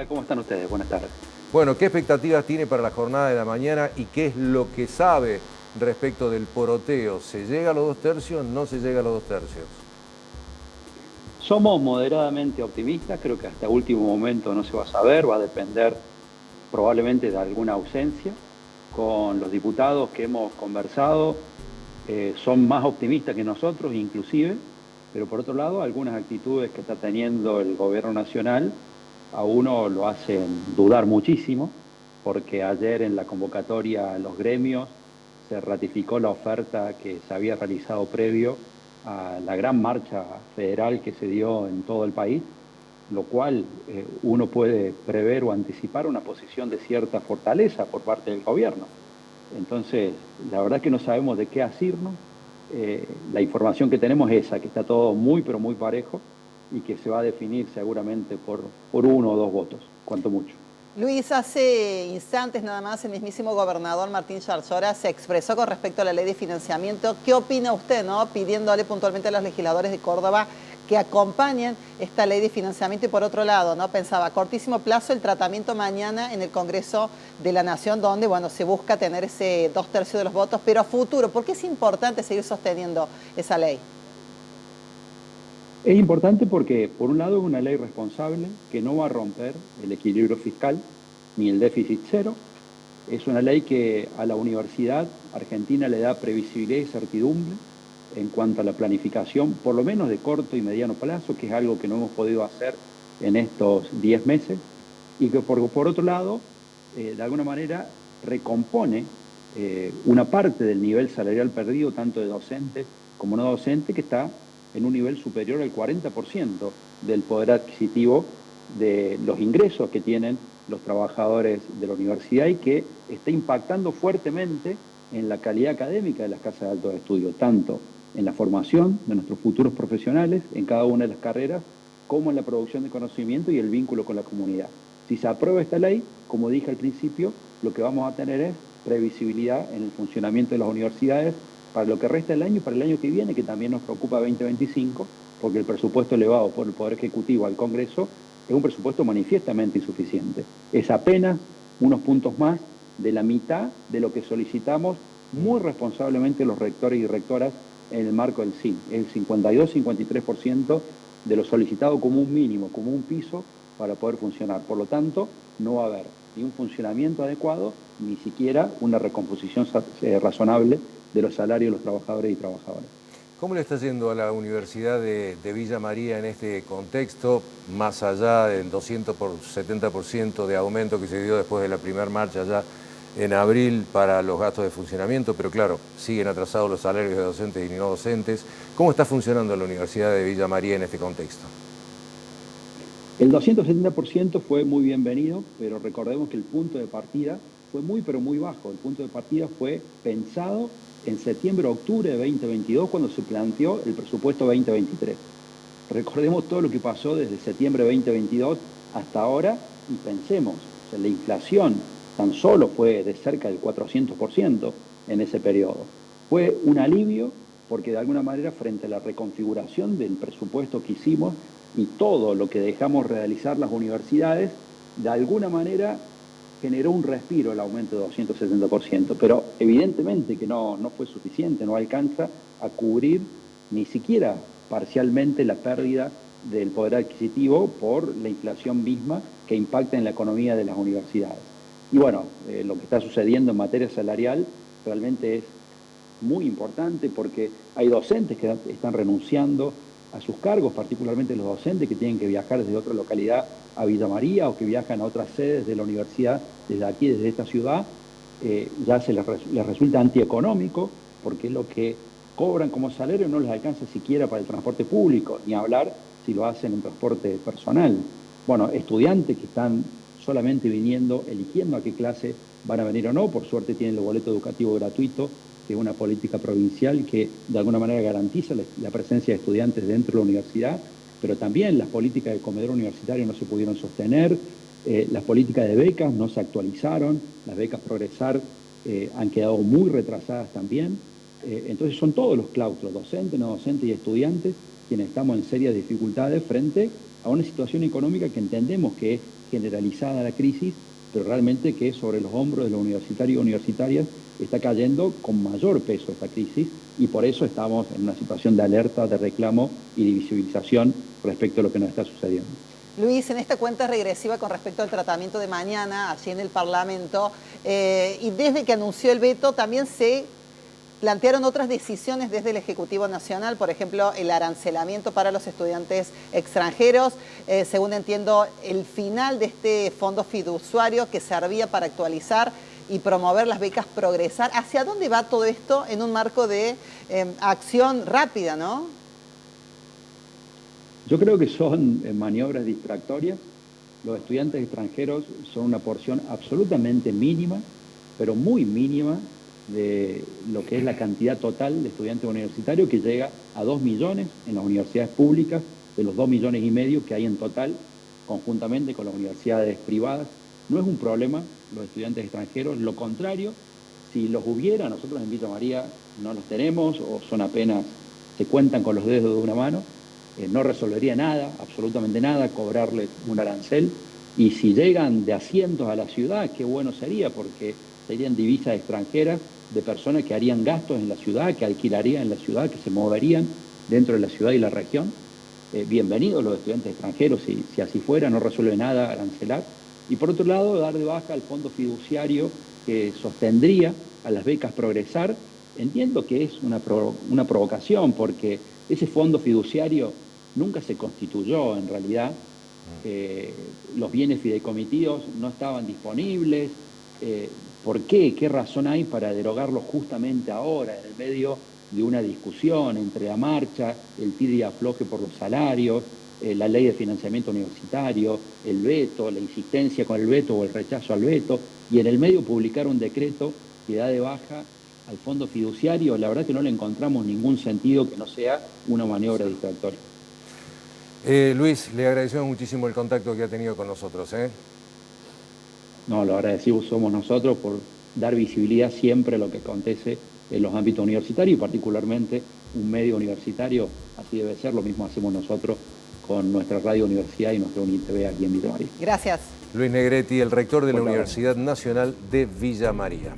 ¿Cómo están ustedes? Buenas tardes. Bueno, ¿qué expectativas tiene para la jornada de la mañana y qué es lo que sabe respecto del poroteo? ¿Se llega a los 2 tercios? ¿No se llega a los 2 tercios? Somos moderadamente optimistas, creo que hasta último momento no se va a saber, va a depender probablemente de alguna ausencia. Con los diputados que hemos conversado, son más optimistas que nosotros inclusive, pero por otro lado, algunas actitudes que está teniendo el gobierno nacional a uno lo hacen dudar muchísimo, porque ayer en la convocatoria a los gremios se ratificó la oferta que se había realizado previo a la gran marcha federal que se dio en todo el país, lo cual uno puede prever o anticipar una posición de cierta fortaleza por parte del gobierno. Entonces, la verdad es que no sabemos de qué asirnos. La información que tenemos es esa, que está todo muy, pero muy parejo y que se va a definir seguramente por uno o dos votos, cuanto mucho. Luis, hace instantes nada más el mismísimo gobernador Martín Yarlora se expresó con respecto a la ley de financiamiento. ¿Qué opina usted, pidiéndole puntualmente a los legisladores de Córdoba que acompañen esta ley de financiamiento? Y por otro lado, pensaba a cortísimo plazo el tratamiento mañana en el Congreso de la Nación, donde se busca tener ese 2 tercios de los votos, pero a futuro, ¿por qué es importante seguir sosteniendo esa ley? Es importante porque, por un lado, es una ley responsable que no va a romper el equilibrio fiscal ni el déficit cero. Es una ley que a la universidad argentina le da previsibilidad y certidumbre en cuanto a la planificación, por lo menos de corto y mediano plazo, que es algo que no hemos podido hacer en estos 10 meses, y que por otro lado, de alguna manera, recompone una parte del nivel salarial perdido, tanto de docentes como no docentes, que está en un nivel superior al 40% del poder adquisitivo de los ingresos que tienen los trabajadores de la universidad y que está impactando fuertemente en la calidad académica de las casas de altos estudios, tanto en la formación de nuestros futuros profesionales en cada una de las carreras, como en la producción de conocimiento y el vínculo con la comunidad. Si se aprueba esta ley, como dije al principio, lo que vamos a tener es previsibilidad en el funcionamiento de las universidades para lo que resta del año y para el año que viene, que también nos preocupa 2025, porque el presupuesto elevado por el Poder Ejecutivo al Congreso es un presupuesto manifiestamente insuficiente. Es apenas unos puntos más de la mitad de lo que solicitamos muy responsablemente los rectores y rectoras en el marco del CIN. Es el 52-53% de lo solicitado como un mínimo, como un piso para poder funcionar. Por lo tanto, no va a haber ni un funcionamiento adecuado, ni siquiera una recomposición razonable de los salarios de los trabajadores y trabajadoras. ¿Cómo le está yendo a la Universidad de Villa María en este contexto, más allá del 270% de aumento que se dio después de la primera marcha ya en abril para los gastos de funcionamiento? Pero claro, siguen atrasados los salarios de docentes y no docentes. ¿Cómo está funcionando la Universidad de Villa María en este contexto? El 270% fue muy bienvenido, pero recordemos que el punto de partida fue muy, pero muy bajo. El punto de partida fue pensado en septiembre-octubre de 2022, cuando se planteó el presupuesto 2023. Recordemos todo lo que pasó desde septiembre de 2022 hasta ahora y pensemos, o sea, la inflación tan solo fue de cerca del 400% en ese periodo. Fue un alivio porque de alguna manera, frente a la reconfiguración del presupuesto que hicimos y todo lo que dejamos realizar las universidades, de alguna manera generó un respiro el aumento de 270%, pero evidentemente que no fue suficiente, no alcanza a cubrir ni siquiera parcialmente la pérdida del poder adquisitivo por la inflación misma que impacta en la economía de las universidades. Y bueno, lo que está sucediendo en materia salarial realmente es muy importante porque hay docentes que están renunciando a sus cargos, particularmente los docentes que tienen que viajar desde otra localidad a Villa María o que viajan a otras sedes de la universidad desde aquí, desde esta ciudad, ya les resulta antieconómico porque lo que cobran como salario no les alcanza siquiera para el transporte público, ni hablar si lo hacen en transporte personal. Bueno, estudiantes que están solamente viniendo, eligiendo a qué clase van a venir o no, por suerte tienen el boleto educativo gratuito, que es una política provincial que de alguna manera garantiza la presencia de estudiantes dentro de la universidad, pero también las políticas de comedor universitario no se pudieron sostener, las políticas de becas no se actualizaron, las becas Progresar han quedado muy retrasadas también. Entonces son todos los claustros, docentes, no docentes y estudiantes, quienes estamos en serias dificultades frente a una situación económica que entendemos que es generalizada la crisis, pero realmente que sobre los hombros de los universitarios y universitarias está cayendo con mayor peso esta crisis, y por eso estamos en una situación de alerta, de reclamo y de visibilización respecto a lo que nos está sucediendo. Luis, en esta cuenta regresiva con respecto al tratamiento de mañana, allí en el Parlamento, y desde que anunció el veto también se plantearon otras decisiones desde el Ejecutivo Nacional, por ejemplo, el arancelamiento para los estudiantes extranjeros, según entiendo, el final de este fondo fiduciario que servía para actualizar y promover las becas Progresar. ¿Hacia dónde va todo esto en un marco de acción rápida, no? Yo creo que son maniobras distractorias. Los estudiantes extranjeros son una porción absolutamente mínima, pero muy mínima, de lo que es la cantidad total de estudiantes universitarios, que llega a 2 millones en las universidades públicas, de los 2,5 millones que hay en total, conjuntamente con las universidades privadas. No es un problema los estudiantes extranjeros, lo contrario, si los hubiera, nosotros en Villa María no los tenemos, o son apenas, se cuentan con los dedos de una mano. No resolvería nada, absolutamente nada, cobrarles un arancel. Y si llegan de asientos a la ciudad, qué bueno sería, porque serían divisas extranjeras de personas que harían gastos en la ciudad, que alquilarían en la ciudad, que se moverían dentro de la ciudad y la región. Bienvenidos los estudiantes extranjeros, si así fuera, no resuelve nada arancelar. Y por otro lado, dar de baja el fondo fiduciario que sostendría a las becas Progresar. Entiendo que es una provocación, porque ese fondo fiduciario nunca se constituyó en realidad. Los bienes fideicomitivos no estaban disponibles. ¿Por qué? ¿Qué razón hay para derogarlo justamente ahora, en el medio de una discusión entre la marcha, el tire y afloje por los salarios, la ley de financiamiento universitario, el veto, la insistencia con el veto o el rechazo al veto, y en el medio publicar un decreto que da de baja al fondo fiduciario? La verdad que no le encontramos ningún sentido que no sea una maniobra distractoria. Luis, le agradecemos muchísimo el contacto que ha tenido con nosotros. No, lo agradecidos somos nosotros por dar visibilidad siempre a lo que acontece en los ámbitos universitarios, y particularmente un medio universitario. Así debe ser, lo mismo hacemos nosotros con nuestra radio universidad y nuestra UNITV aquí en Villa María. Gracias. Luis Negretti, el rector de la Universidad Nacional de Villa María.